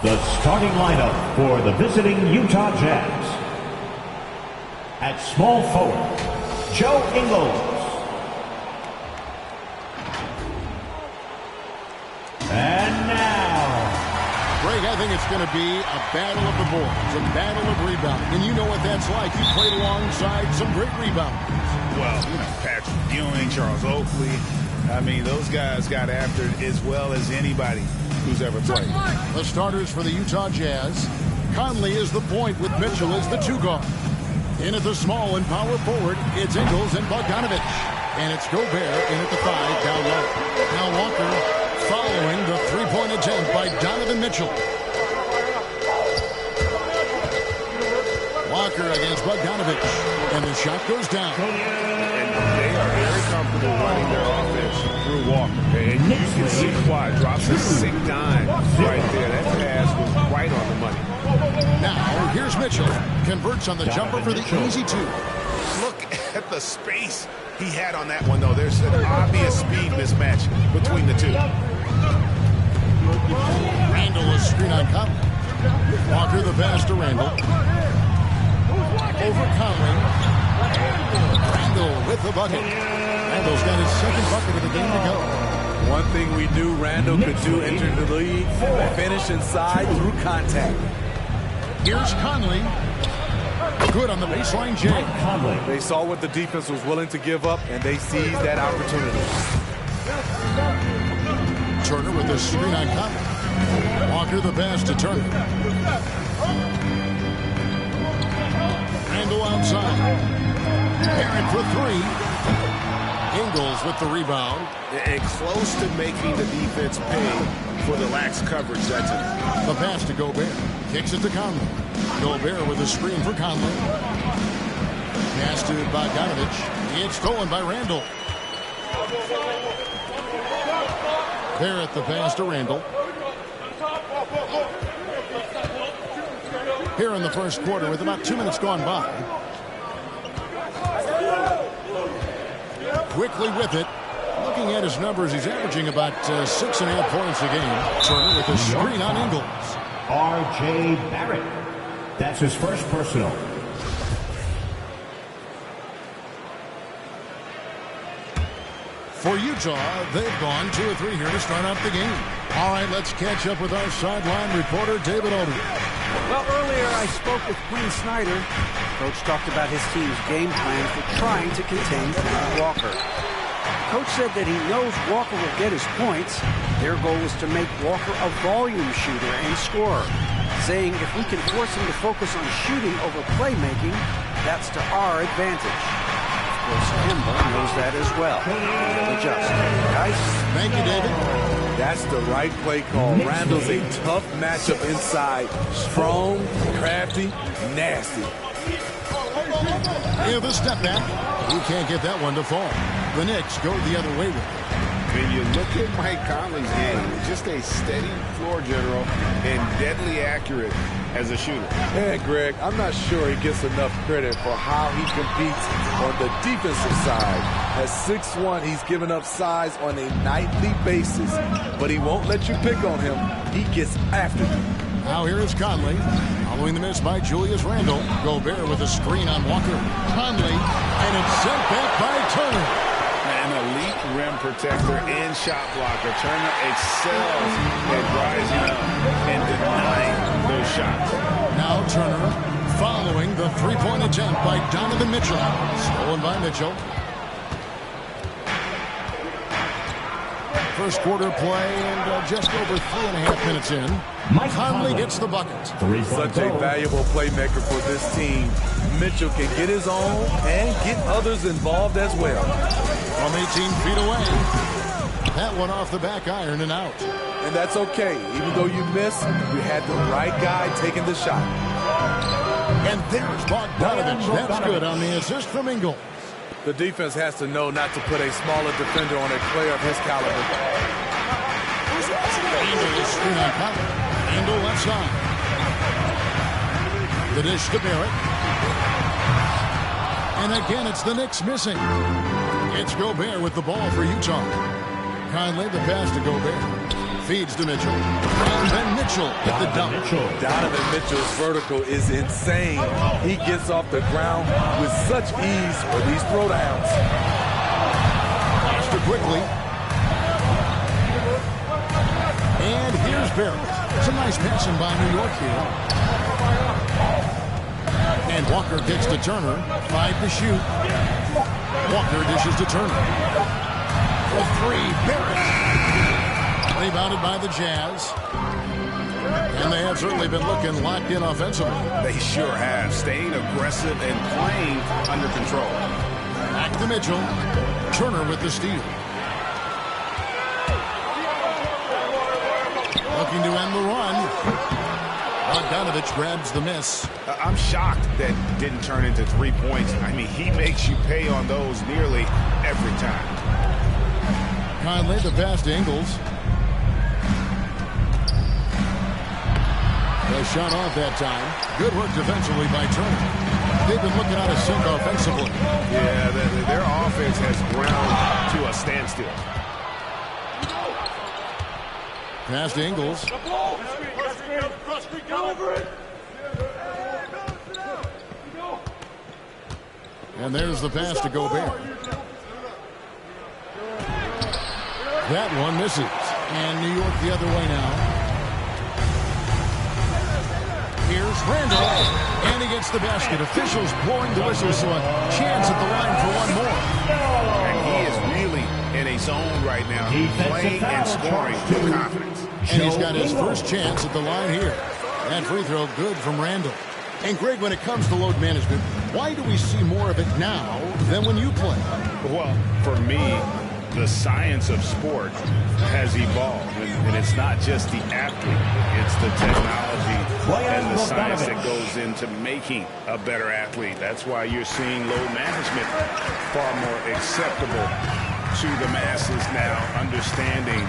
The starting lineup for the visiting Utah Jazz. At small forward, Joe Ingles. And now, Greg, I think it's going to be a battle of the boards, a battle of rebounding. And you know what that's like. You played alongside some great rebounders. Well, Patrick Ewing, Charles Oakley. I mean, those guys got after it as well as anybody who's ever played. The starters for the Utah Jazz. Conley is the point with Mitchell as the two guard. In at the small and power forward, it's Ingles and Bogdanovich. And it's Gobert in at the 5 down low. Now Walker following the three-point attempt by Donovan Mitchell. Walker against Bogdanovich. And the shot goes down. And they are very comfortable running their offense through Walker. And you can see why. Drops a sick dime right there. That pass was right on the money. Now, here's Mitchell. Converts on the jumper for the easy two. Look at the space he had on that one, though. There's an obvious speed mismatch between the two. Randall is screen on Conley. Walker the pass to Randall. Over Conley. Randall with the bucket. Randall's got his second bucket of the game to go. One thing we knew Randall could do entering the league, finish inside through contact. Here's Conley. Good on the baseline, Jay. They saw what the defense was willing to give up, and they seized that opportunity. Turner with the screen on Conley. Walker the pass to Turner. Randall outside. Barrett for three. Ingles with the rebound. And close to making the defense pay for the lax coverage that's it. The pass to Gobert. Kicks it to Conley. Gobert with a screen for Conley. Pass to Bogdanovich. It's stolen by Randall. Barrett the pass to Randall. Here in the first quarter with about 2 minutes gone by. Quickly with it. Looking at his numbers, he's averaging about 6.5 points a game. Turner with a screen on Ingles. R.J. Barrett. That's his first personal. For Utah, they've gone 2 or 3 here to start out the game. All right, let's catch up with our sideline reporter, David Odom. Well, earlier I spoke with Quinn Snyder. Coach talked about his team's game plan for trying to contain Kemba Walker. Coach said that he knows Walker will get his points. Their goal was to make Walker a volume shooter and scorer, saying if we can force him to focus on shooting over playmaking, that's to our advantage. Of course, Kemba knows that as well. He'll adjust. Guys? Thank you, David. That's the right play call. Randall's a tough matchup inside. Strong, crafty, nasty. Yeah, the step back. He can't get that one to fall. The Knicks go the other way with it. When you look at Mike Conley's game, just a steady floor general and deadly accurate as a shooter. Yeah, Greg, I'm not sure he gets enough credit for how he competes on the defensive side. At 6'1", he's given up size on a nightly basis, but he won't let you pick on him. He gets after you. Now here is Conley. Following the miss by Julius Randle. Gobert with a screen on Walker. Conley, and it's sent back by Turner. An elite rim protector and shot blocker. Turner excels at rising up and denying those shots. Now Turner following the three-point attempt by Donovan Mitchell. Stolen by Mitchell. First quarter play and just over 3.5 minutes in. Conley gets the bucket. Such a valuable playmaker for this team. Mitchell can get his own and get others involved as well. From 18 feet away. That one off the back iron and out. And that's okay. Even though you miss, you had the right guy taking the shot. And there's Bogdanovich. That's good on the assist from Ingles. The defense has to know not to put a smaller defender on a player of his caliber. Randall is screen on Conley. Randall left side. The dish to Barrett. And again, it's the Knicks missing. It's Gobert with the ball for Utah. Conley, the pass to Gobert. Feeds to Mitchell. And then Mitchell at the dunk. Donovan Mitchell's vertical is insane. He gets off the ground with such ease for these throwdowns. Pass to quickly. And here's Barrett. Some nice passing by New York here. And Walker gets to Turner. 5 to shoot. Walker dishes to Turner. For 3, Barrett. Rebounded by the Jazz. And they have certainly been looking locked in offensively. They sure have. Staying aggressive and playing under control. Back to Mitchell. Turner with the steal. Looking to end the run. Bogdanovich grabs the miss. I'm shocked that didn't turn into 3 points. I mean, he makes you pay on those nearly every time. Conley, the pass to Ingles. The shot off that time. Good work defensively by Turner. They've been looking out of sync offensively. Yeah, their offense has ground to a standstill. Pass to Ingles. And there's the pass to Gobert. That one misses. And New York the other way now. Here's Randall. And he gets the basket. Officials blowing the whistle, so a chance at the line for one more. And he is really in a zone right now, playing and scoring with confidence. And he's got his first chance at the line here. That free throw good from Randall. And Greg, when it comes to load management, why do we see more of it now than when you play? Well, for me, the science of sport has evolved. And it's not just the athlete. It's the technology and the science that goes into making a better athlete. That's why you're seeing load management far more acceptable to the masses now, understanding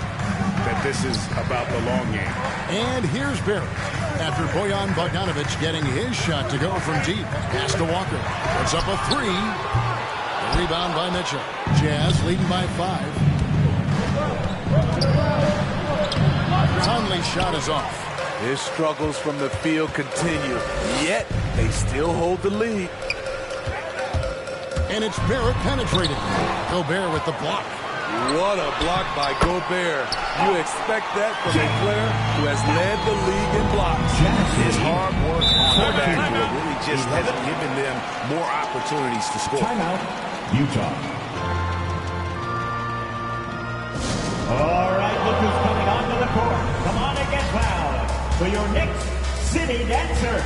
that this is about the long game. And here's Barrett. After Bojan Bogdanovich getting his shot to go from deep. Pass to Walker. Puts up a 3. The rebound by Mitchell. Jazz leading by 5. Conley's shot is off. His struggles from the field continue, yet they still hold the lead. And it's Barrett penetrating. Gobert with the block. What a block by Gobert. You expect that from a player who has led the league in blocks. His hard work on the backboard really just hasn't given them more opportunities to score. Timeout, Utah. All right, look who's coming onto the court. Come on and get loud for your Knicks City Dancer.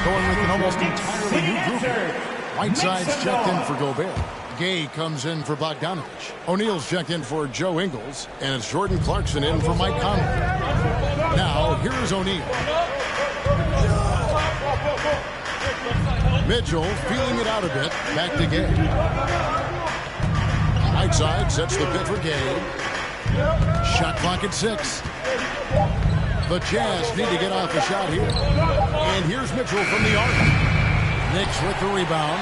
Going with an almost entirely new group. Whiteside's checked in for Gobert. Gay comes in for Bogdanovich. O'Neal's checked in for Joe Ingles. And it's Jordan Clarkson in for Mike Conley. Now, here's O'Neal. Mitchell feeling it out a bit. Back to Gay. Whiteside sets the pit for Gay. Shot clock at 6. The Jazz need to get off the shot here. And here's Mitchell from the arc. Knicks with the rebound.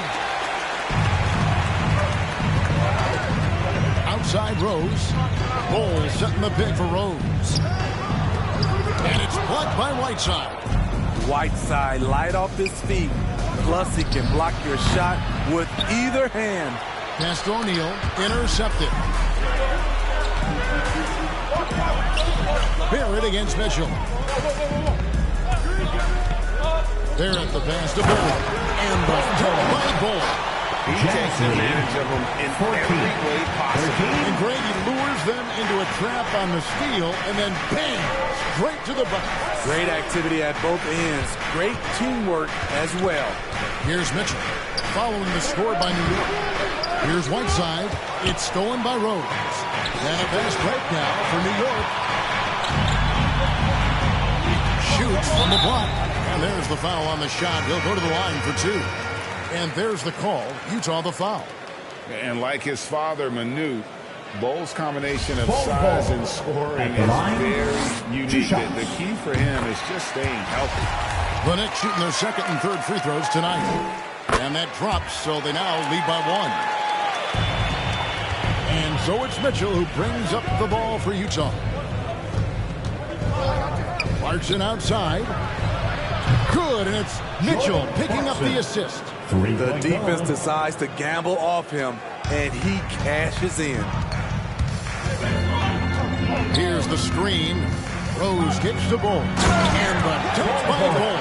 Outside Rose. Bowles setting the pick for Rose. And it's blocked by Whiteside. Whiteside light off his feet. Plus he can block your shot with either hand. Pass to O'Neal. Intercepted. Barrett against Mitchell. Barrett the pass to Barrett. And the by Bowles. He takes advantage of them in every way possible. And Grady lures them into a trap on the steal and then bang, straight to the bucket. Great activity at both ends. Great teamwork as well. Here's Mitchell following the score by New York. Here's Whiteside. It's stolen by Rose. And a fast break now for New York. Shoots from the block. And there's the foul on the shot. He'll go to the line for two. And there's the call. Utah the foul. And like his father, Manute, Bole's combination of size and scoring is very unique. The key for him is just staying healthy. The Knicks shooting their second and third free throws tonight. And that drops, so they now lead by one. And so it's Mitchell who brings up the ball for Utah. Clarkson outside. Good, and it's Mitchell picking up the assist. The defense decides to gamble off him, and he cashes in. Here's the screen. Rose gets the ball. And the touch by Ball.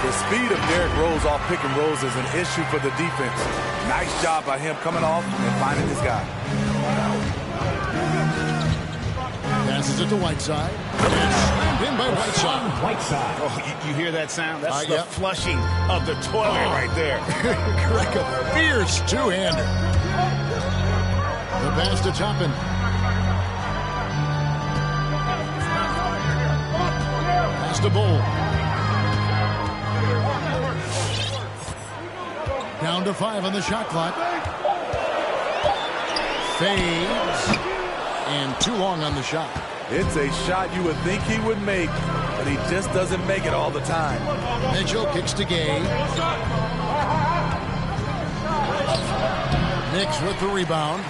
The speed of Derrick Rose off pick and rolls is an issue for the defense. Nice job by him coming off and finding his guy. Passes it to Whiteside. And slammed in by Whiteside. Oh, you hear that sound? That's the flushing of the toilet right there. Like a fierce two-hander. The pass to Toppin. Pass to Bull. Down to 5 on the shot clock. Fades. And too long on the shot. It's a shot you would think he would make, but he just doesn't make it all the time. Mitchell kicks to Gay. Knicks with the rebound.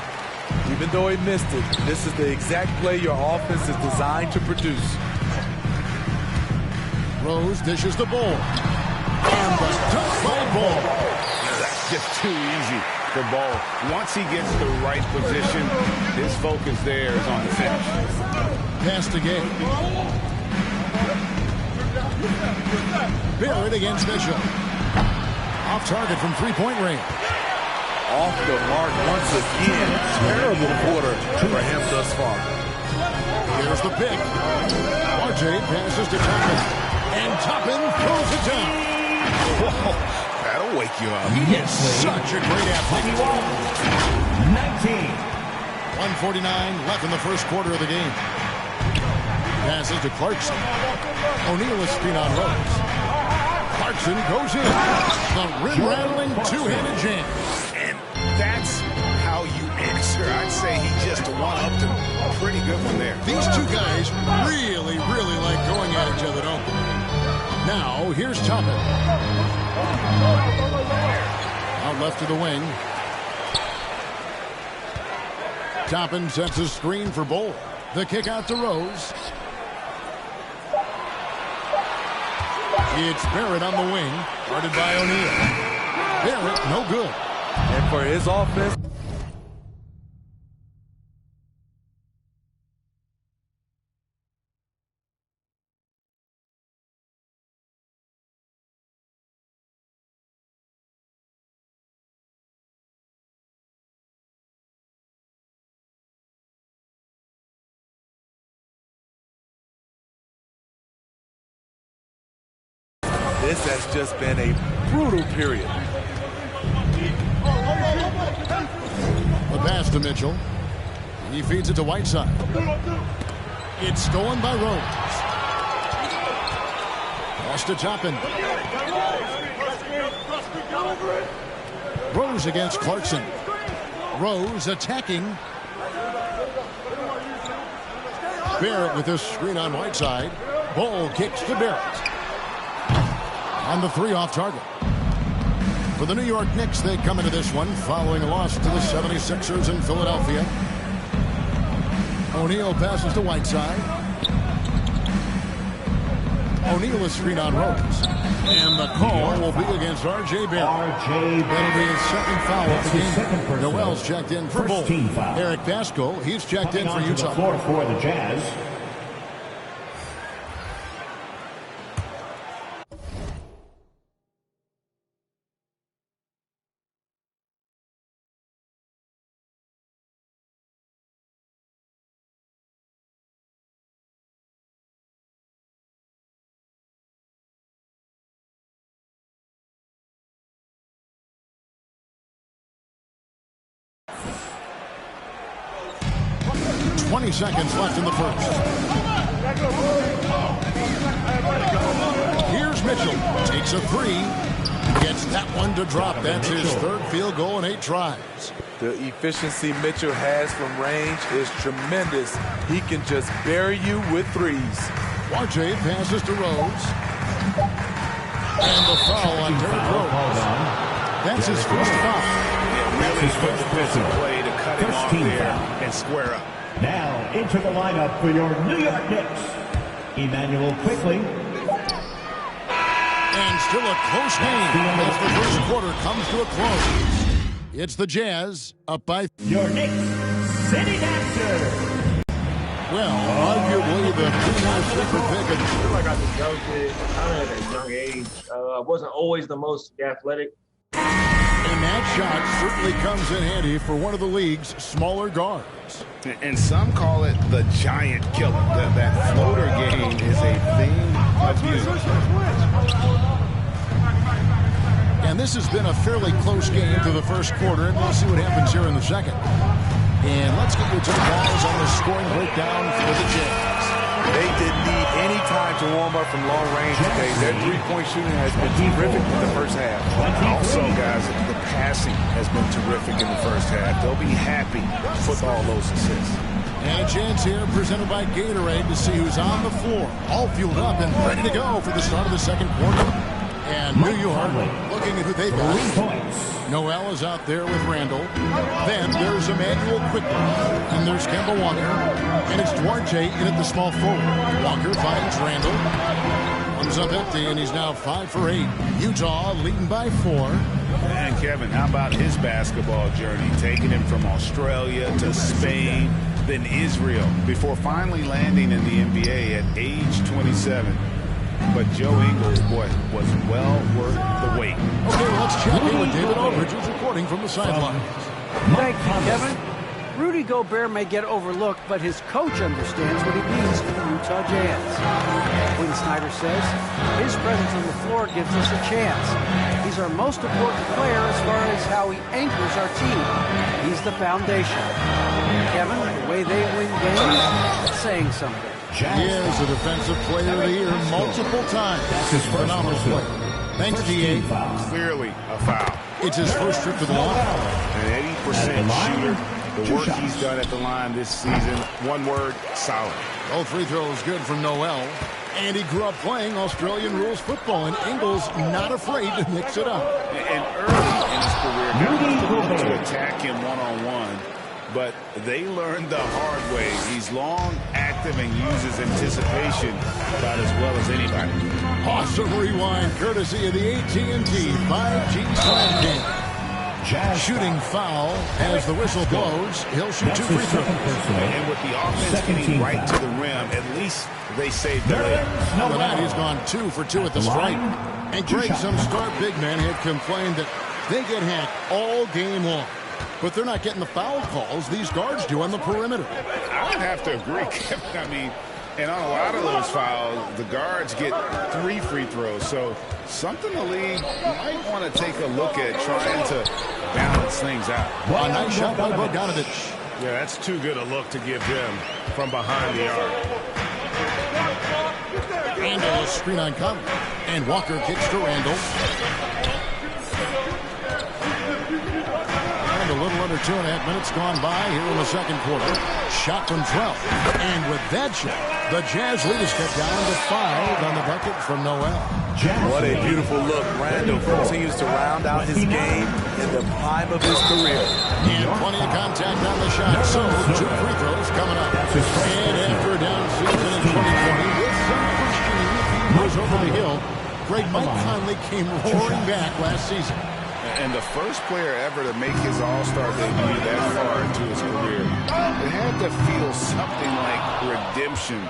Even though he missed it, this is the exact play your offense is designed to produce. Rose dishes the ball. And the touch by Ball. That's just too easy for Ball. Once he gets the right position, his focus there is on the finish. Pass to Gay. Barrett against Mitchell. Off target from three-point range. Off the mark once again. Terrible quarter for him thus far. Here's the pick. RJ passes to Toppin. And Toppin throws it down. Whoa, that'll wake you up. He is such a great athlete. 19. 1:49 left in the first quarter of the game. Passes to Clarkson. O'Neal with spin on Rose. Clarkson goes in. The rim-rattling two-handed jam. And that's how you answer. I'd say he just one-upped him. Pretty good one there. These two guys really like going at each other, don't they? Now, here's Toppin. Out left to the wing. Toppin sets a screen for Bull. The kick out to Rose. It's Barrett on the wing. Guarded by O'Neal. Barrett, no good. And for his offense, this has just been a brutal period. The pass to Mitchell. He feeds it to Whiteside. It's stolen by Rose. Pass to Toppin. Rose against Clarkson. Rose attacking. Barrett with this screen on Whiteside. Ball kicks to Barrett. And the three off target. For the New York Knicks, they come into this one following a loss to the 76ers in Philadelphia. O'Neal passes to Whiteside. O'Neal is screen on Rose. And the call will be against R.J. Barrett. That'll be his second foul of the game. Noel's checked in for Bull. Eric Pascal, he's checked in for Utah. For the Jazz, 20 seconds left in the first. Here's Mitchell. Takes a three. Gets that one to drop. That's his third field goal in 8 tries. The efficiency Mitchell has from range is tremendous. He can just bury you with threes. YJ passes to Rose. And the foul on Derrick Rose. That's his first foul. Really good defensive play to cut him off there and square up. Now into the lineup for your New York Knicks, Emmanuel Quickly. And still a close game as the first quarter comes to a close. It's the Jazz up by... Your Knicks City Dancer. Well, arguably the premier sleeper pick. I feel like I developed it kind of at a young age. I wasn't always the most athletic. And that shot certainly comes in handy for one of the league's smaller guards. And some call it the giant killer. That floater game is a thing of beauty. And this has been a fairly close game through the first quarter, and we'll see what happens here in the second. And let's get your take guys on the scoring breakdown for the Jazz. They didn't need any time to warm up from long range today. Their three-point shooting has been terrific in the first half. Also, guys, the passing has been terrific in the first half. They'll be happy with all those assists. And a chance here presented by Gatorade to see who's on the floor. All fueled up and ready to go for the start of the second quarter. And New York looking at who they've got. 3 points. Noel is out there with Randall. Then there's Emmanuel Quickly. And there's Kemba Walker. And it's Duarte in at the small forward. Walker finds Randall. Comes up empty, and he's now 5 for 8. Utah leading by 4. And Kevin, how about his basketball journey? Taking him from Australia to Spain, then Israel, before finally landing in the NBA at age 27. But Joe Ingles, boy, was well worth the wait. Okay, well, let's check in with David Aldridge, who's reporting from the sidelines. Thank you, Kevin. Rudy Gobert may get overlooked, but his coach understands what he means to the Utah Jazz. Quinn Snyder says his presence on the floor gives us a chance. He's our most important player as far as how he anchors our team. He's the foundation. Kevin, the way they win games, it's saying something. He is a defensive player of the year multiple times. That's his phenomenal play. Thanks, D.A. Clearly a foul. It's his first trip to the line. An 80% shooter. The work he's done at the line this season, one word, solid. All free throws good from Noel. And he grew up playing Australian rules football, and Ingles not afraid to mix it up. And early in his career, to attack him one-on-one, but they learned the hard way. He's long, active, and uses anticipation about as well as anybody. Awesome rewind, courtesy of the AT&T 5G Slam Game. Shooting foul as the whistle blows. He'll shoot 2 free throws. And with the offense getting right to the rim, at least they saved the layup. Now tonight he's gone 2 for 2 at the stripe. And Greg, some star big men had complained that they get hacked all game long. But they're not getting the foul calls these guards do on the perimeter. I would have to agree, Kevin. I mean, and on a lot of those fouls, the guards get 3 free throws. So something the league might want to take a look at, trying to balance things out. A nice shot by Bogdanovich. Yeah, that's too good a look to give him from behind the arc. Randall, a screen on Conley. And Walker kicks to Randall. A little under 2.5 minutes gone by here in the second quarter. Shot from 12. And with that shot, the Jazz lead is cut down to 5 on the bucket from Noel. What a beautiful look. Randall continues to round out his game in the prime of his career. And plenty of contact on the shot. So 2 free throws coming up. And after a down season in 2020, with some pushing, he goes over the hill. Greg, Mike Conley came roaring back last season. And the first player ever to make his all-star debut that far into his career. It had to feel something like redemption.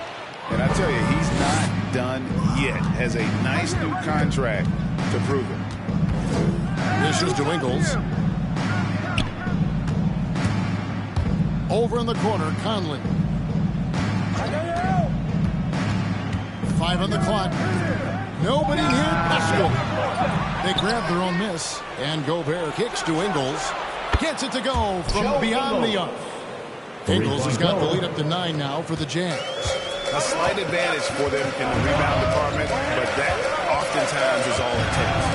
And I tell you, he's not done yet. Has a nice new contract to prove it. This is to Ingles. Over in the corner, Conley. 5 on the clock. Nobody here. Let's go. They grab their own miss, and Gobert kicks to Ingles. Gets it to go from beyond the arc. Ingles has got the lead up to 9 now for the Jazz. A slight advantage for them in the rebound department, but that oftentimes is all it takes.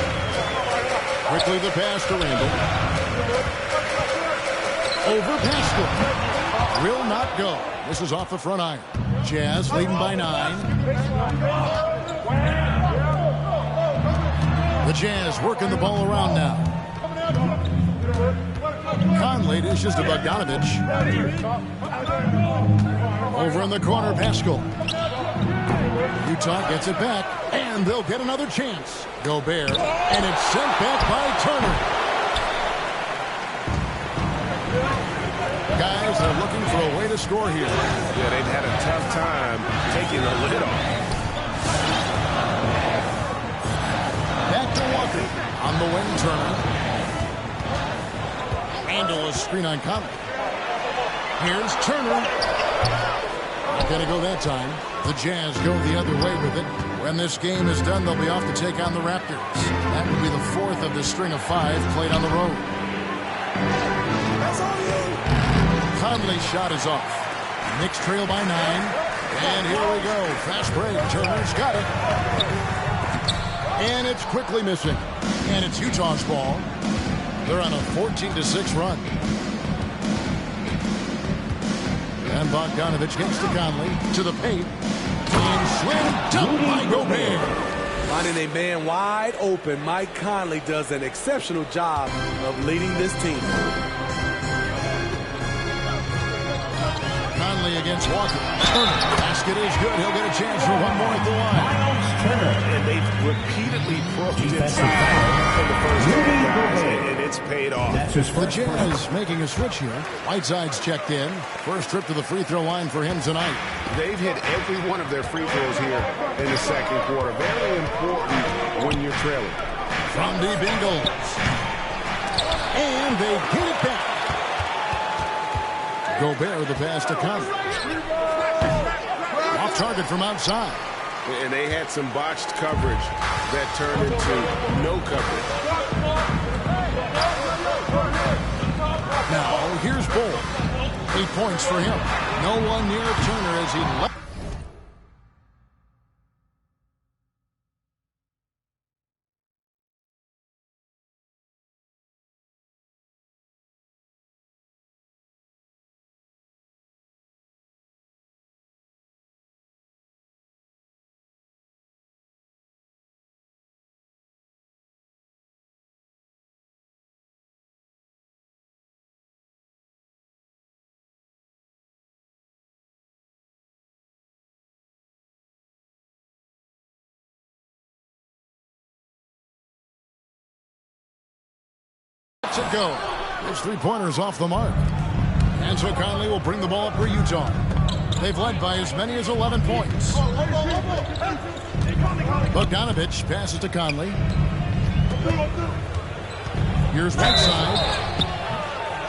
Quickly the pass to Randall. Over Pascal. Will not go. This is off the front iron. Jazz leading by 9. The Jazz working the ball around now. Conley dishes to Bogdanovich. Over in the corner, Pascal. Utah gets it back, and they'll get another chance. Gobert, and it's sent back by Turner. Guys are looking for a way to score here. Yeah, they've had a tough time taking the lid off. Back to Walker. On the wing, Turner. Randall is screen on Conley. Here's Turner. Not going to go that time. The Jazz go the other way with it. When this game is done, they'll be off to take on the Raptors. That will be the 4th of the string of 5 played on the road. Conley's shot is off. Knicks trail by 9. And here we go. Fast break. Turner's got it. And it's quickly missing. And it's Utah's ball. They're on a 14-6 run. And Bogdanovich gets to Conley. To the paint. And slam dunk by Gobert. Finding a man wide open, Mike Conley does an exceptional job of leading this team. Conley against Walker. Turner. Basket is good. He'll get a chance for one more at the line. And they've repeatedly pushed inside in the first half, and it's paid off. The Jazz making a switch here. Whiteside's checked in. First trip to the free throw line for him tonight. They've hit every one of their free throws here in the second quarter. Very important when you're trailing. From deep Ingles. And they get it back. Gobert the pass to Conley. Off target from outside. And they had some botched coverage that turned into no coverage. Now, here's Bull. 8 points for him. No one near Turner as he left. To go. His three-pointers off the mark. And so Conley will bring the ball up for Utah. They've led by as many as 11 points. Bogdanovich passes to Conley. Here's Whiteside.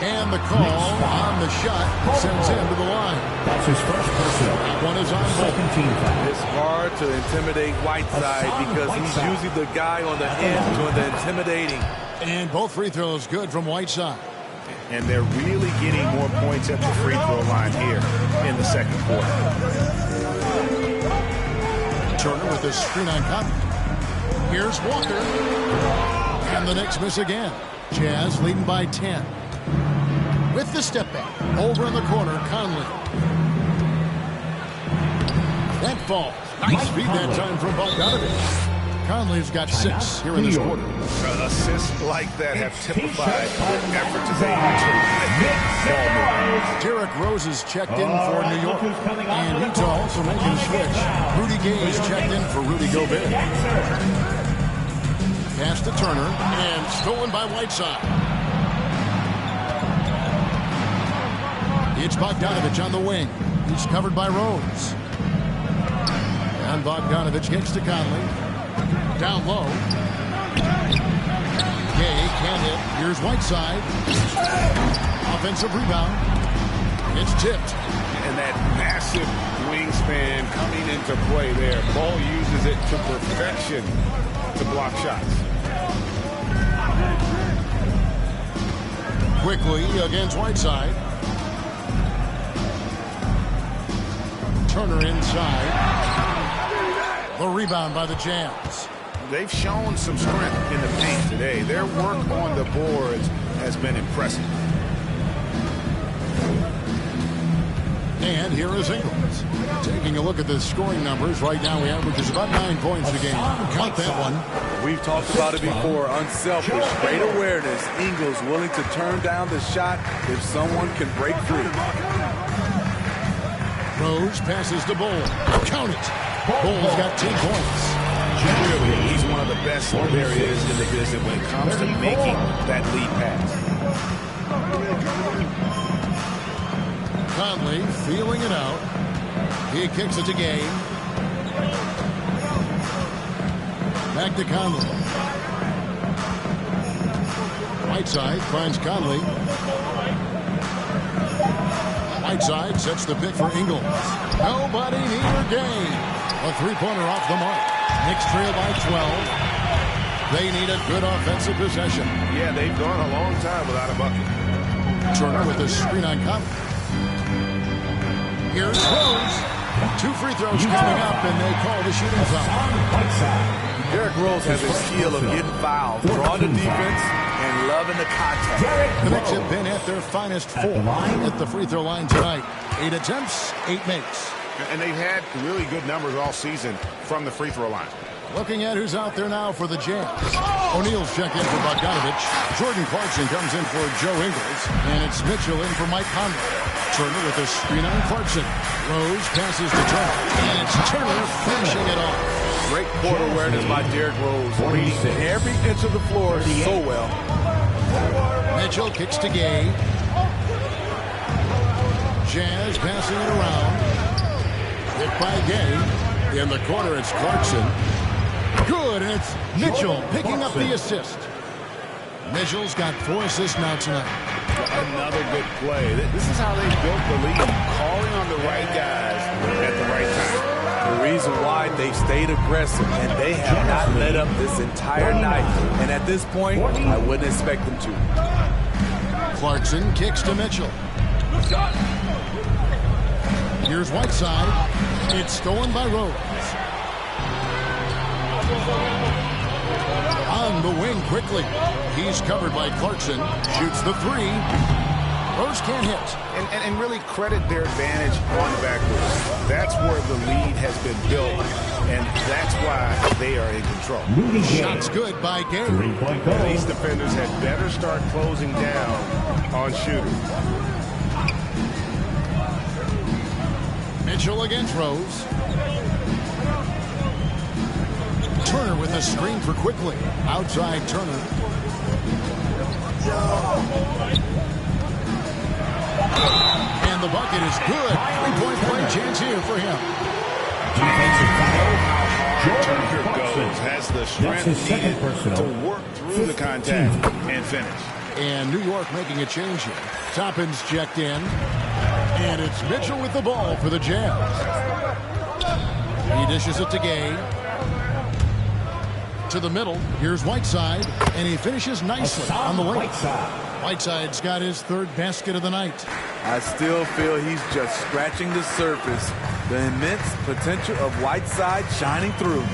And the call on the shot sends him to the line. That's his first personal. That one is on Second team foul. It's hard to intimidate Whiteside because he's usually the guy on the end doing the intimidating. And both free throws good from Whiteside. And they're really getting more points at the free throw line here in the second quarter. Turner with the screen on Conley. Here's Walker. And the Knicks miss again. Jazz leading by 10. With the step back. Over in the corner, Conley. That falls. Nice feed that time from Bogdanovich. Conley's got 6 here in this quarter. Assists like that have typified the effort today. Derrick Rose is checked in for New York. And Utah also making a switch. Rudy Gay is checked in for Rudy Gobert. Pass to Turner. And stolen by Whiteside. It's Bogdanovich on the wing. He's covered by Rose. And Bogdanovich gets to Conley. Down low. Gay can't hit. Here's Whiteside. Offensive rebound. It's tipped. And that massive wingspan coming into play there. Ball uses it to perfection to block shots. Quickly against Whiteside. Turner inside. The rebound by the Jazz. They've shown some strength in the paint today. Their work on the boards has been impressive. And here is Ingles. Taking a look at the scoring numbers. Right now he averages about 9 points a game. Count that one. We've talked about it before. Unselfish, great awareness. Ingles willing to turn down the shot if someone can break free. Rose passes to Bull. Count it. Bull's got 10 points. Clearly, he's one of the best there is in the business when it comes to making that lead pass. Conley feeling it out. He kicks it to Gay. Back to Conley. Whiteside finds Conley. Whiteside sets the pick for Ingles. Nobody near Gay. A three-pointer off the mark. Knicks trail by 12. They need a good offensive possession. Yeah, they've gone a long time without a bucket. Turner with a screen on Conley. Here's Rose. 2 free throws coming up, and they call the shooting foul. Derrick Rose has a skill of getting fouled, drawing the defense, and loving the contact. The Knicks have been at their finest 4 at the free throw line tonight. 8 attempts, 8 makes. And they've had really good numbers all season from the free throw line. Looking at who's out there now for the Jazz. O'Neal's check in for Bogdanovich. Jordan Clarkson comes in for Joe Ingles. And it's Mitchell in for Mike Conley. Turner with a screen on Clarkson. Rose passes to Turner. And it's Turner finishing it off. Great court awareness by Derrick Rose, reading every inch of the floor so well. Mitchell kicks to Gay. Jazz passing it around. Hit by Gay. In the corner, it's Clarkson. Good, and it's Mitchell picking up the assist. Mitchell's got 4 assists now tonight. Another good play. This is how they built the lead, calling on the right guys at the right time. The reason why they stayed aggressive, and they have not let up this entire night. And at this point, I wouldn't expect them to. Clarkson kicks to Mitchell. Here's Whiteside. It's stolen by Rose. On the wing quickly. He's covered by Clarkson. Shoots the 3. Rose can't hit. And really credit their advantage on the backboard. That's where the lead has been built, and that's why they are in control. Shots good by Gay. These defenders had better start closing down on shooting. Mitchell against Rose. Turner with a screen for Quickly. Outside Turner. And the bucket is good. 3-point play chance here for him. Defensive foul. Turner goes, has the strength needed to work through the contact and finish. And New York making a change here. Toppin's checked in. And it's Mitchell with the ball for the Jazz. He dishes it to Gay. To the middle. Here's Whiteside. And he finishes nicely on the wing. Whiteside's got his 3rd basket of the night. I still feel he's just scratching the surface. The immense potential of Whiteside shining through.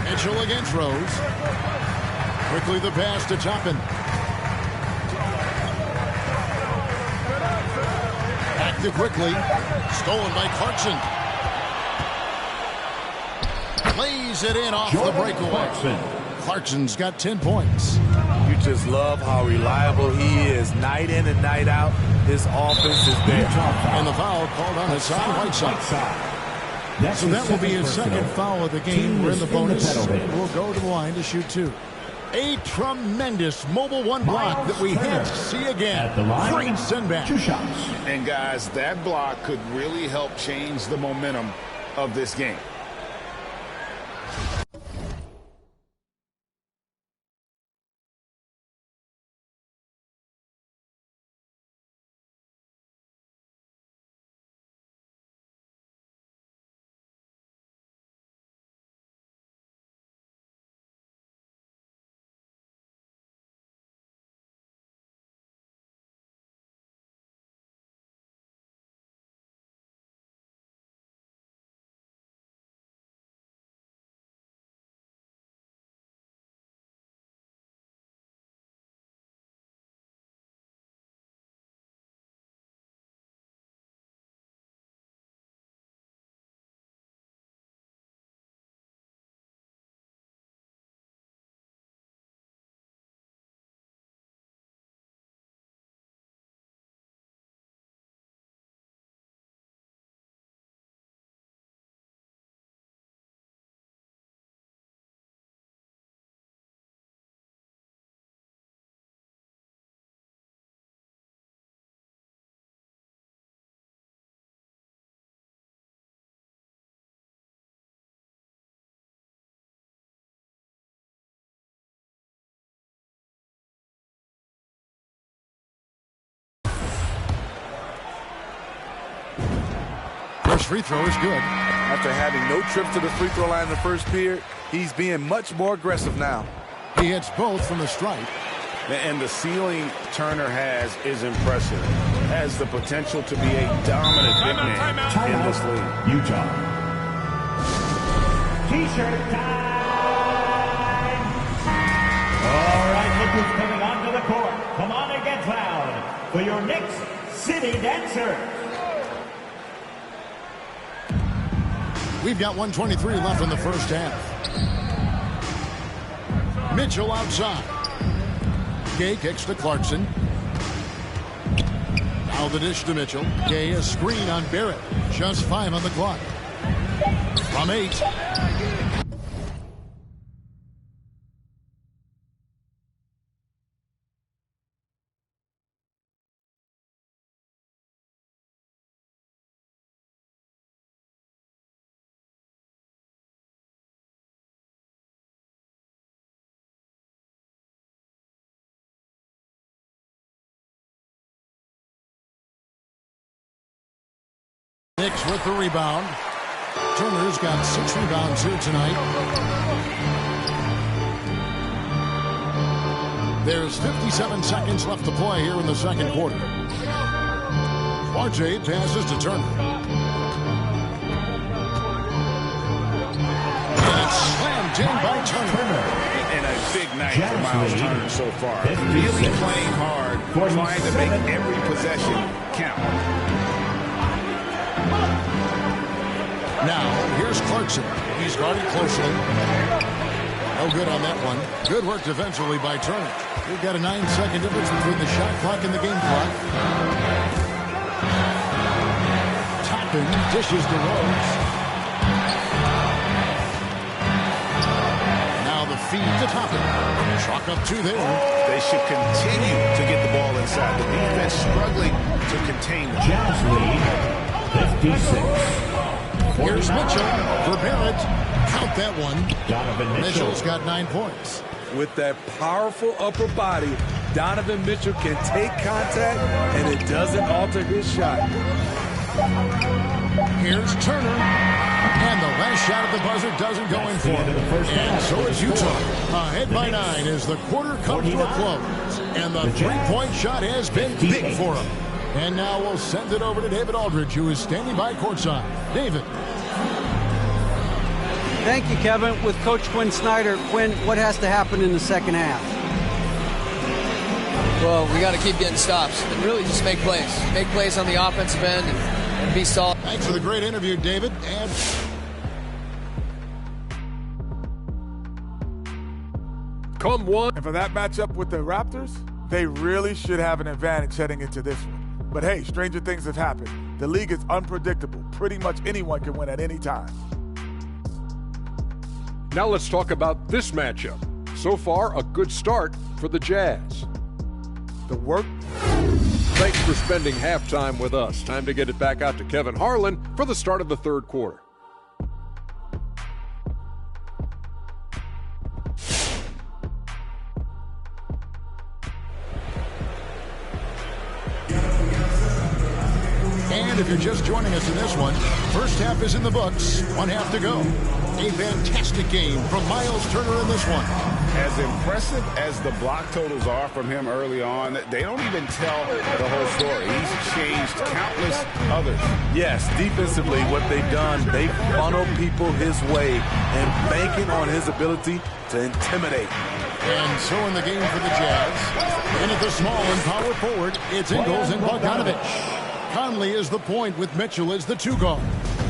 Mitchell against Rose. Quickly the pass to Toppin. Back to Quickly. Stolen by Clarkson. Lays it in off the breakaway. Clarkson's got 10 points. You just love how reliable he is night in and night out. His offense is there. And the foul called on Hassan Whiteside. So that will be his 2nd foul of the game. We're in the bonus. We'll go to the line to shoot 2. A tremendous mobile 1 block that we can't see again. Great send back. 2 shots. And guys, that block could really help change the momentum of this game. His free throw is good. After having no trips to the free throw line in the first period, he's being much more aggressive now. He hits both from the stripe. And the ceiling Turner has is impressive. Has the potential to be a dominant big man in this league. Utah. T-shirt time. All right, look who's coming onto the court. Come on and get loud for your Knicks City Dancers. We've got 1:23 left in the first half. Mitchell outside. Gay kicks to Clarkson. Now the dish to Mitchell. Gay a screen on Barrett. Just 5 on the clock. From 8. Knicks with the rebound. Turner's got 6 rebounds here tonight. There's 57 seconds left to play here in the second quarter. Duarte passes to Turner. And it's slammed in by Turner. And a big night for Miles Turner so far. Really playing hard, trying to make every possession count. Now, here's Clarkson. He's guarded closely. No good on that one. Good work defensively by Turner. We've got a 9-second difference between the shot clock and the game clock. Toppin dishes to Rose. Now the feed to Toppin. Chalk up 2 there. They should continue to get the ball inside. The defense struggling to contain the Jazz lead 56. Here's Mitchell for Barrett. Count that one. Donovan Mitchell. Mitchell's got 9 points. With that powerful upper body, Donovan Mitchell can take contact, and it doesn't alter his shot. Here's Turner. And the last shot at the buzzer doesn't go in for him. And so is Utah. Ahead by 9 as the quarter comes to a close. And the three-point shot has been big for him. And now we'll send it over to David Aldridge, who is standing by courtside. David. Thank you, Kevin. With Coach Quinn Snyder, Quinn, what has to happen in the second half? Well, we got to keep getting stops and really just make plays. Make plays on the offensive end and be solid. Thanks for the great interview, David. And come one. And for that matchup with the Raptors, they really should have an advantage heading into this one. But hey, stranger things have happened. The league is unpredictable. Pretty much anyone can win at any time. Now let's talk about this matchup. So far, a good start for the Jazz. The work. Thanks for spending halftime with us. Time to get it back out to Kevin Harlan for the start of the third quarter. And if you're just joining us in this one, first half is in the books. 1 half to go. A fantastic game from Miles Turner in this one. As impressive as the block totals are from him early on, they don't even tell the whole story. He's changed countless others. Yes, defensively, what they've done, they funnel people his way and banking on his ability to intimidate. And so in the game for the Jazz, in at the small and power forward, it's Ingles and Bogdanovich. Conley is the point with Mitchell as the 2 guard.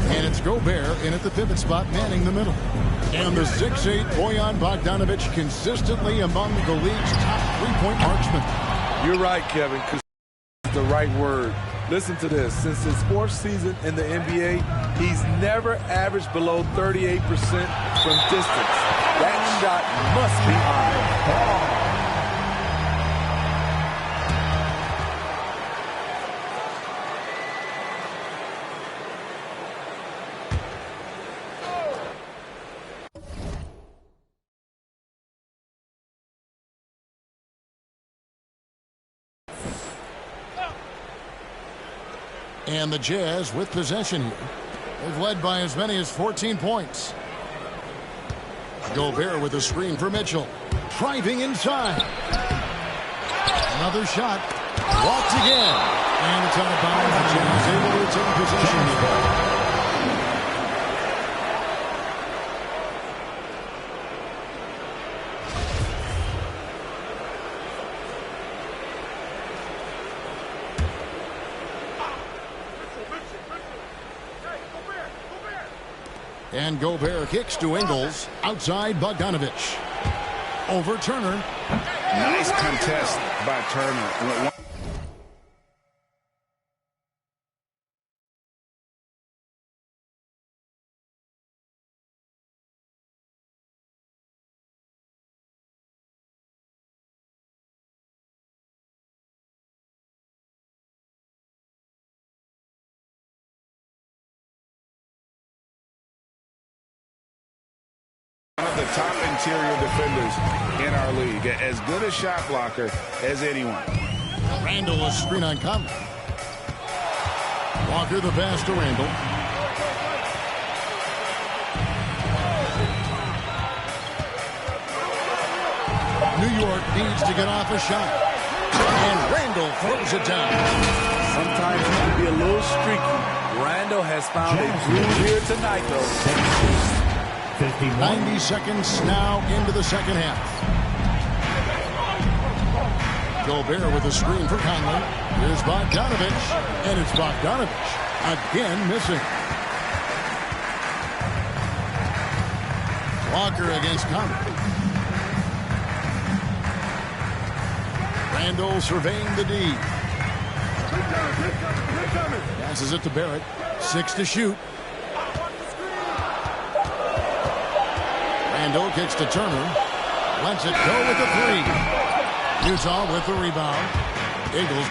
And it's Gobert in at the pivot spot, manning the middle. And the 6'8" Bojan Bogdanovich consistently among the league's top three-point marksmen. You're right, Kevin, because the right word. Listen to this. Since his 4th season in the NBA, he's never averaged below 38% from distance. That shot must be honored. And the Jazz with possession here. They've led by as many as 14 points. Gobert with a screen for Mitchell. Driving inside. Another shot. Walked again. And it's out of bounds. The Jazz able to retain possession of the ball. And Gobert kicks to Ingles. Outside Bogdanovich. Over Turner. Nice contest by Turner. One of the top interior defenders in our league. As good a shot blocker as anyone. Randall a screen on Conley. Walker the pass to Randall. New York needs to get off a shot. And Randall throws it down. Sometimes he can be a little streaky. Randall has found a groove here tonight, though. 90 seconds now into the second half. Gobert with a screen for Conley. Here's Bogdanovich. And it's Bogdanovich again missing. Walker against Conley. Randall surveying the D. Passes it to Barrett. 6 to shoot. Randall kicks to Turner. Lets it go with the 3. Utah with the rebound. Ingles.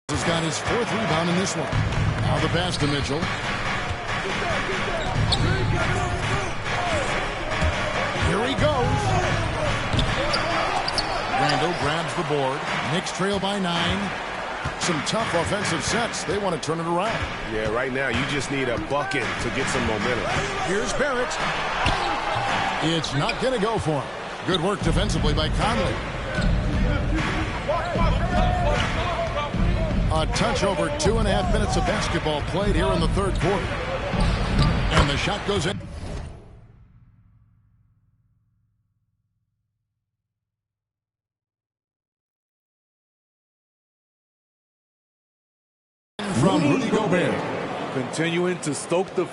Has got his 4th rebound in this one. Now the pass to Mitchell. Here he goes. Randall grabs the board. Knicks trail by 9. Some tough offensive sets. They want to turn it around. Yeah, right now you just need a bucket to get some momentum. Here's Barrett. It's not going to go for him. Good work defensively by Conley. A touch over 2.5 minutes of basketball played here in the third quarter. And the shot goes in. From Rudy Gobert. Continuing to stoke the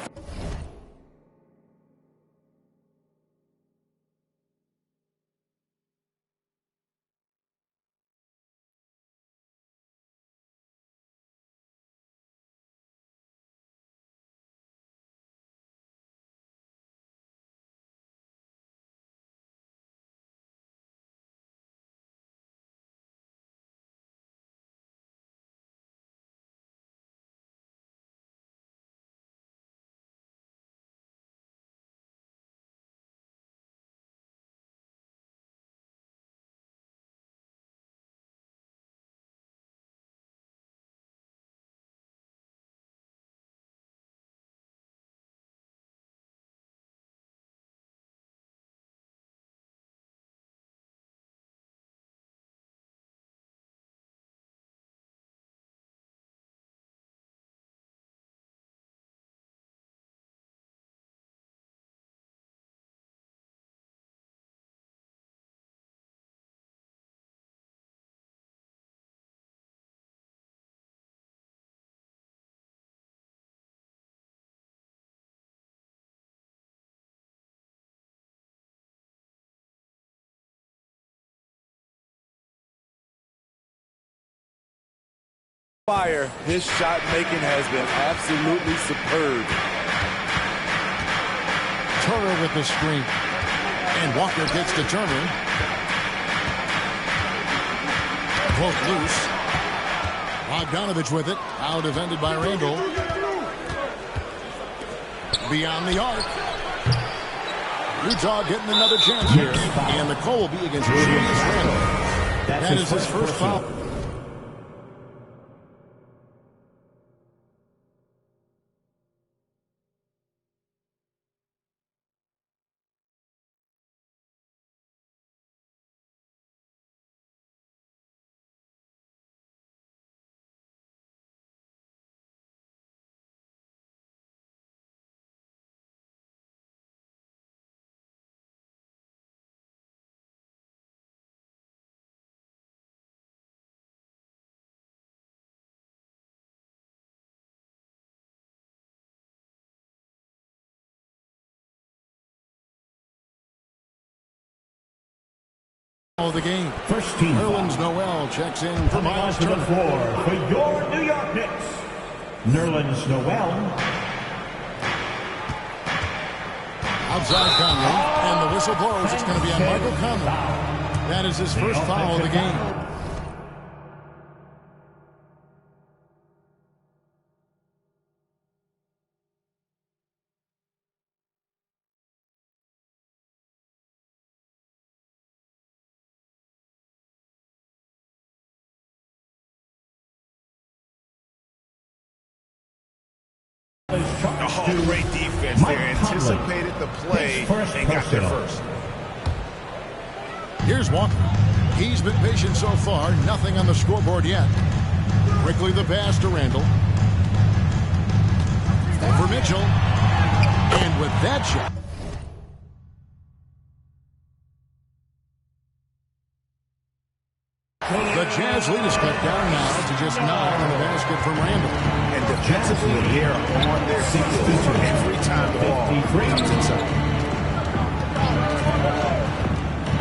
Fire, his shot making has been absolutely superb. Turner with the screen. And Walker gets to Turner. Broke loose. Bogdanovich with it. Out defended by Randall. Beyond the arc. Utah getting another chance here. And the call will be against Julius Randall. That is his first foul. Of the game. First team. Nerlens Noel checks in for Coming Miles onto the Turner. floor for your New York Knicks, Nerlens Noel. Outside Conley, and the whistle blows. It's going to be on Michael Conley. That is his first foul of the game. Oh, great defense there. Anticipated the play and got there first. Here's Walker. He's been patient so far. Nothing on the scoreboard yet. Quickly the pass to Randall. Over Mitchell. And with that shot. The Jazz lead is cut down now to just 9 on the basket from Randall. And defensively, they're on their feet every time the ball comes inside.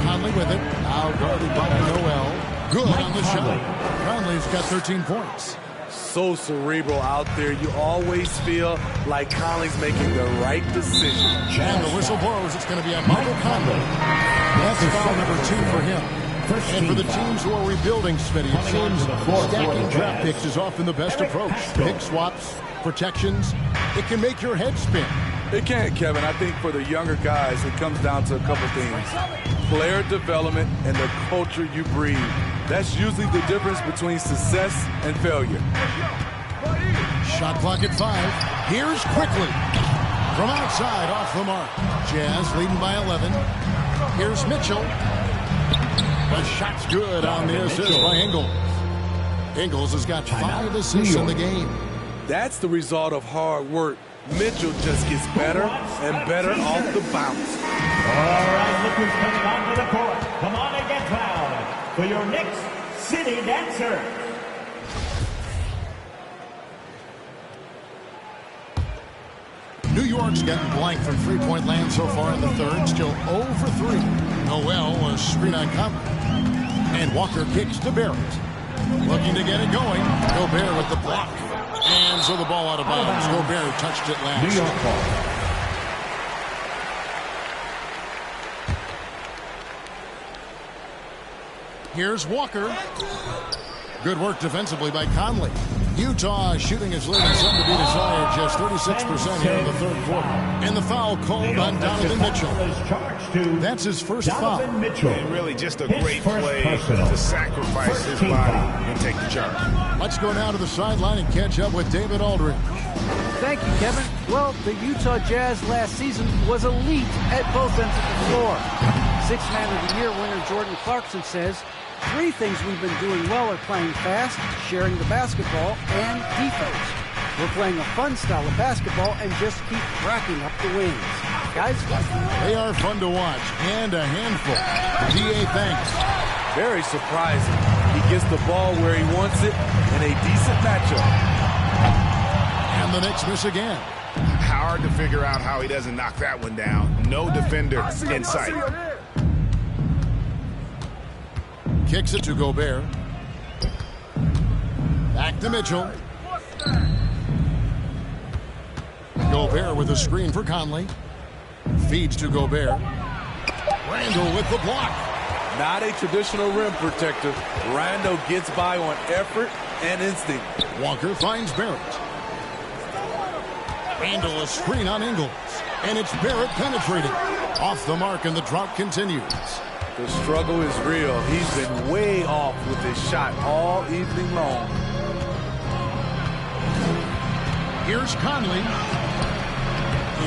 Conley with it. Now guarded by Noel. Good on the shot. Conley's got 13 points. So cerebral out there. You always feel like Conley's making the right decision. And the whistle blows. It's going to be on Michael Conley. That's foul number 2 for him. And for the teams who are rebuilding, Smitty, it seems stacking draft picks is often the best approach. Pick swaps, protections, it can make your head spin. It can, Kevin. I think for the younger guys, it comes down to a couple things. Player development and the culture you breed. That's usually the difference between success and failure. Shot clock at 5. Here's quickly. From outside, off the mark. Jazz leading by 11. Here's Mitchell. The shot's good on the assist by Ingles. Ingles has got 5 assists in the game. That's the result of hard work. Mitchell just gets better and better off the bounce. All right, look who's coming onto the court. Come on and get loud for your Knicks City Dancer. New York's gotten blank from three-point land so far in the third. Still 0 for 3. Noel was screen on Conley. And Walker kicks to Barrett. Looking to get it going. Gobert with the block. And so the ball out of bounds. Gobert touched it last. New York ball. Here's Walker. Good work defensively by Conley. Utah shooting is leaving some to be desired, just 36% here in the third quarter. And the foul called on Donovan Mitchell. That's his first foul. And really just a great play to sacrifice his body and take the charge. Let's go now to the sideline and catch up with David Aldridge. Thank you, Kevin. Well, the Utah Jazz last season was elite at both ends of the floor. Sixth Man of the Year winner Jordan Clarkson says, 3 things we've been doing well are playing fast, sharing the basketball, and defense. We're playing a fun style of basketball and just keep racking up the wins. Guys, they are fun to watch and a handful. DA thanks. Very surprising. He gets the ball where he wants it in a decent matchup. And the Knicks miss again. Hard to figure out how he doesn't knock that one down. No defender in sight. Kicks it to Gobert. Back to Mitchell. Gobert with a screen for Conley. Feeds to Gobert. Randle with the block. Not a traditional rim protector. Randle gets by on effort and instinct. Walker finds Barrett. Randle a screen on Ingles. And it's Barrett penetrating. Off the mark, and the drought continues. The struggle is real. He's been way off with his shot all evening long. Here's Conley.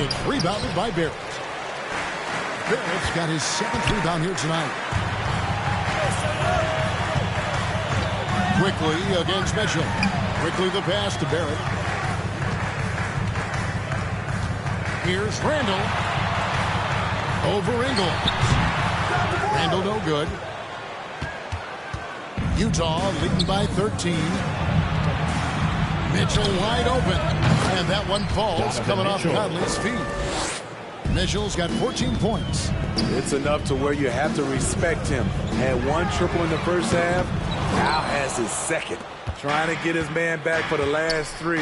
It's rebounded by Barrett. Barrett's got his 7th rebound here tonight. Quickly against Mitchell. Quickly the pass to Barrett. Here's Randle. Over Ingles. Randle no good. Utah leading by 13. Mitchell wide open. And that one falls coming off Conley's feet. Mitchell's got 14 points. It's enough to where you have to respect him. Had 1 triple in the first half. Now has his 2nd. Trying to get his man back for the last 3.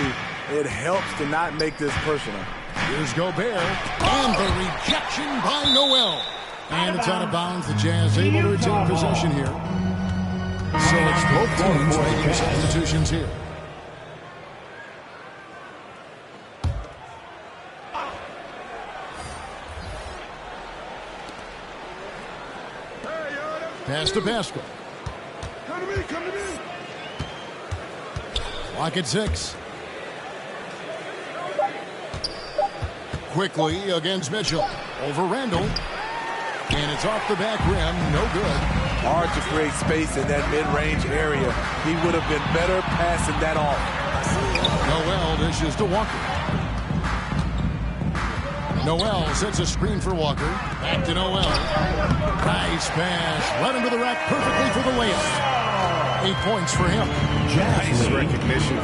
It helps to not make this personal. Here's Gobert. And the rejection by Noel. And it's out of bounds. The Jazz able to retain possession here. So it's both teams making substitutions here. Pass to Pascal. Come to me, come to me. Clock at 6. Quickly against Mitchell. Over Randle. And it's off the back rim. No good. Hard to create space in that mid-range area. He would have been better passing that off. Noel dishes to Walker. Noel sets a screen for Walker. Back to Noel. Nice pass. Right into the rack perfectly for the layup. 8 points for him. Nice recognition.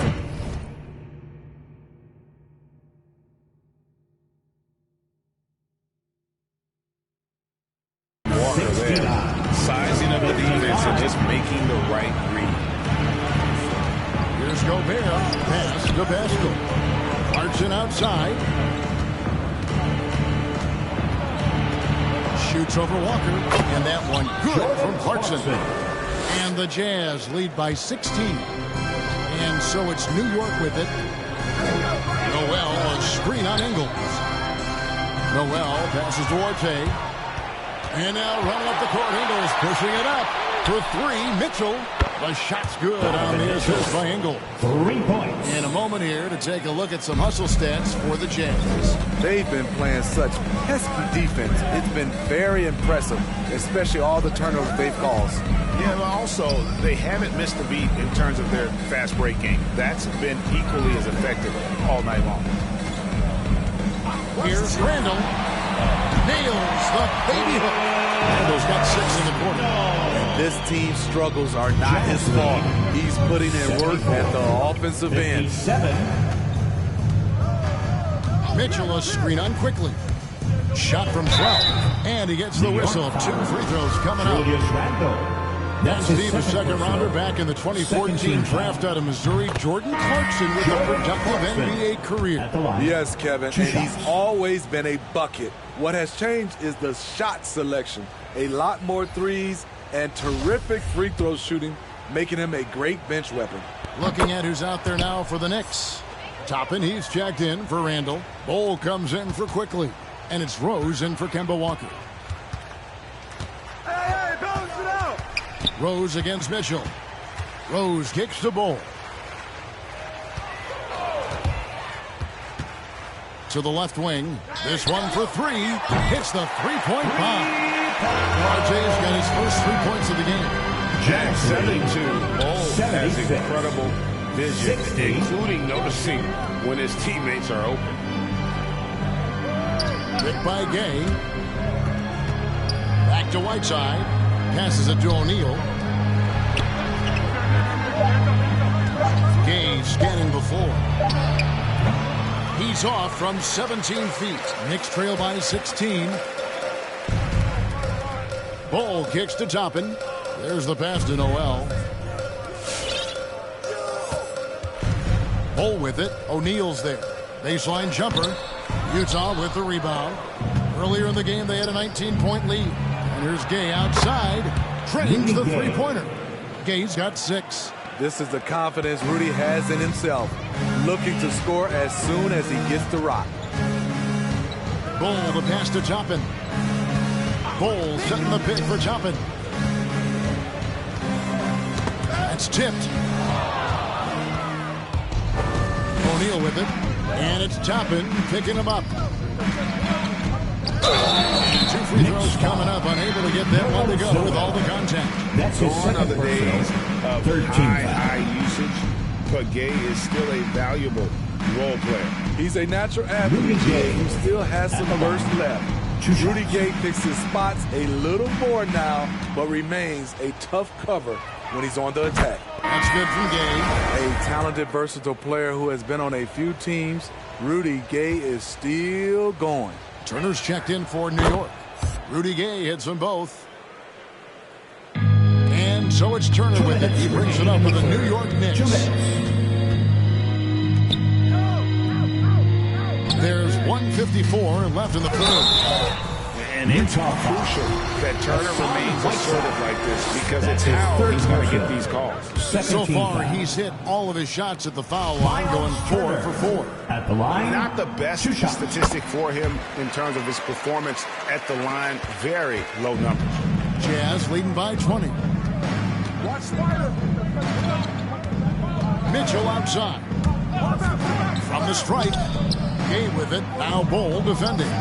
Walker there. Sizing of the defense and just making the right read. Here's Gobert. Pass to Pascal. Clarkson outside. Shoots over Walker, and that one good from Clarkson. And the Jazz lead by 16. And so it's New York with it. Noel, a screen on Ingles. Noel passes to Orte. And now running up the court, Ingles pushing it up for 3. Mitchell. The shot's good on the assist by Ingles. 3 points. In a moment here to take a look at some hustle stats for the Jazz. They've been playing such pesky defense. It's been very impressive, especially all the turnovers they've caused. Yeah, but also, they haven't missed a beat in terms of their fast break game. That's been equally as effective all night long. Here's Randle. Nails the baby hook. Randle's got 6 in the quarter. This team's struggles are not his fault. He's putting in work at the offensive end. 7. Mitchell a screen on quickly. Shot from 12. And he gets the whistle. 2 free throws coming up. Julius Randle. That's Steve, a second rounder back in the 2014 draft out of Missouri. Jordan Clarkson with a productive NBA career. Yes, Kevin, and he's always been a bucket. What has changed is the shot selection. A lot more threes and terrific free throw shooting, making him a great bench weapon. Looking at who's out there now for the Knicks. Toppin, he's checked in for Randle. Bol comes in for Quickly. And it's Rose in for Kemba Walker. Hey, balance it out. Rose against Mitchell. Rose kicks the Bol. To the left wing. This one for 3. Hits the three-point bomb. RJ's got his first 3 points of the game. Jack 72. Bol has incredible vision, including noticing when his teammates are open. Picked by Gay. Back to Whiteside. Passes it to O'Neal. Gay scanning before. He's off from 17 feet. Knicks trail by 16. Bol kicks to Toppin. There's the pass to Noel. with it. O'Neal's there. Baseline jumper. Utah with the rebound. Earlier in the game, they had a 19-point lead. And here's Gay outside. Trains the three-pointer. Gay's got 6. This is the confidence Rudy has in himself. Looking to score as soon as he gets the rock. Bull to pass to Toppin. Bull setting the pick for Toppin. That's tipped. O'Neal with it. And it's Toppin picking him up. And 2 free throws coming up. Unable to get that one to go with all the contact. That's his Gone are second the days of 13 high usage. But Gay is still a valuable role player. He's a natural athlete who still has some burst left. Rudy Gay picks his spots a little more now, but remains a tough cover when he's on the attack. That's good from Gay. A talented, versatile player who has been on a few teams. Rudy Gay is still going. Turner's checked in for New York. Rudy Gay hits them both. And so it's Turner with it. He brings it up with the New York Knicks. There's 1:54 left in the third. And it's crucial that Turner remains assertive like this because it's how he's going to get these calls. So far, he's hit all of his shots at the foul line, going 4 for 4. At the line, not the best statistic for him in terms of his performance at the line. Very low numbers. Jazz leading by 20. Mitchell outside. From the stripe. Gay with it. Now Bull defending.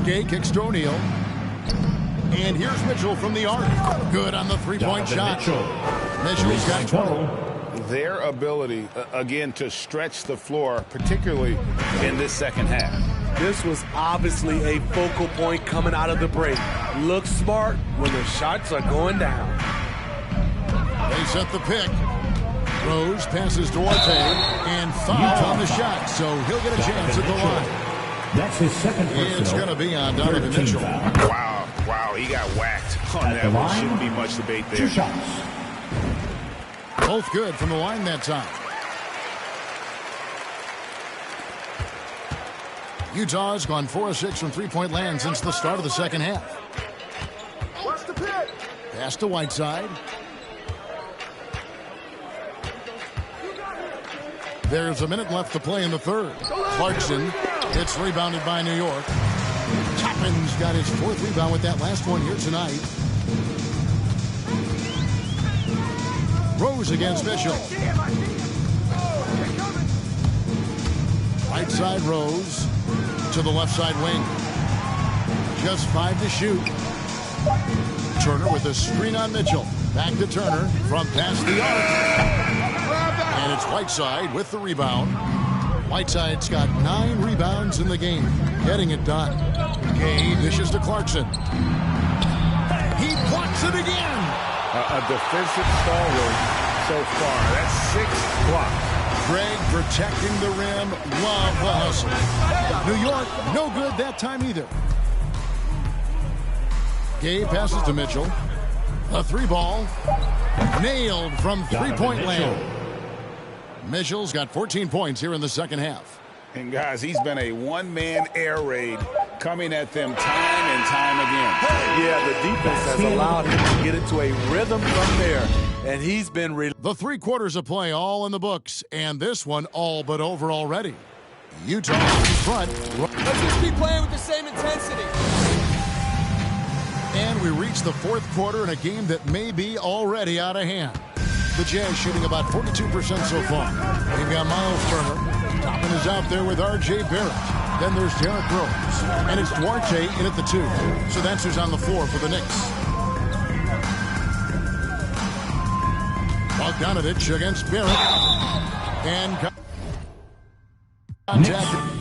Gay kicks to O'Neal. And here's Mitchell from the arc. Good on the three-point shot. Mitchell's got 20. Their ability, again, to stretch the floor, particularly in this second half. This was obviously a focal point coming out of the break. Look smart when the shots are going down. They set the pick. Rose passes Duarte and foul on the shot, so he'll get a chance at the line. That's his second personal. It's going to be on Donovan Mitchell. Wow, he got whacked on that one. Shouldn't be much debate there. 2 shots. Both good from the line that time. Utah's gone 4 of 6 from three-point land since the start of the second half. Pass to Whiteside. There's a minute left to play in the third. Clarkson gets rebounded by New York. Toppin's got his 4th rebound with that last one here tonight. Rose against Mitchell. Right side Rose to the left side wing. Just 5 to shoot. Turner with a screen on Mitchell. Back to Turner from past the arc. And it's Whiteside with the rebound. Whiteside's got 9 rebounds in the game. Getting it done. Gay dishes to Clarkson. He blocks it again. A defensive stalwart so far. That's 6 blocks. Greg protecting the rim. Love the hustle. New York, no good that time either. Gay passes to Mitchell. A 3-ball. Nailed from three-point land. Mitchell's got 14 points here in the second half. And guys, he's been a one-man air raid coming at them time and time again. Yeah, the defense has allowed him to get into a rhythm from there. And he's been... The 3 quarters of play all in the books. And this one all but over already. Utah in front. Let's just keep playing with the same intensity. And we reach the 4th quarter in a game that may be already out of hand. The Jazz shooting about 42% so far. They've got Miles Turner. Toppin is out there with R.J. Barrett. Then there's Derrick Rose. And it's Duarte in at the 2. So that's who's on the floor for the Knicks. Bogdanovich against Barrett. And contact.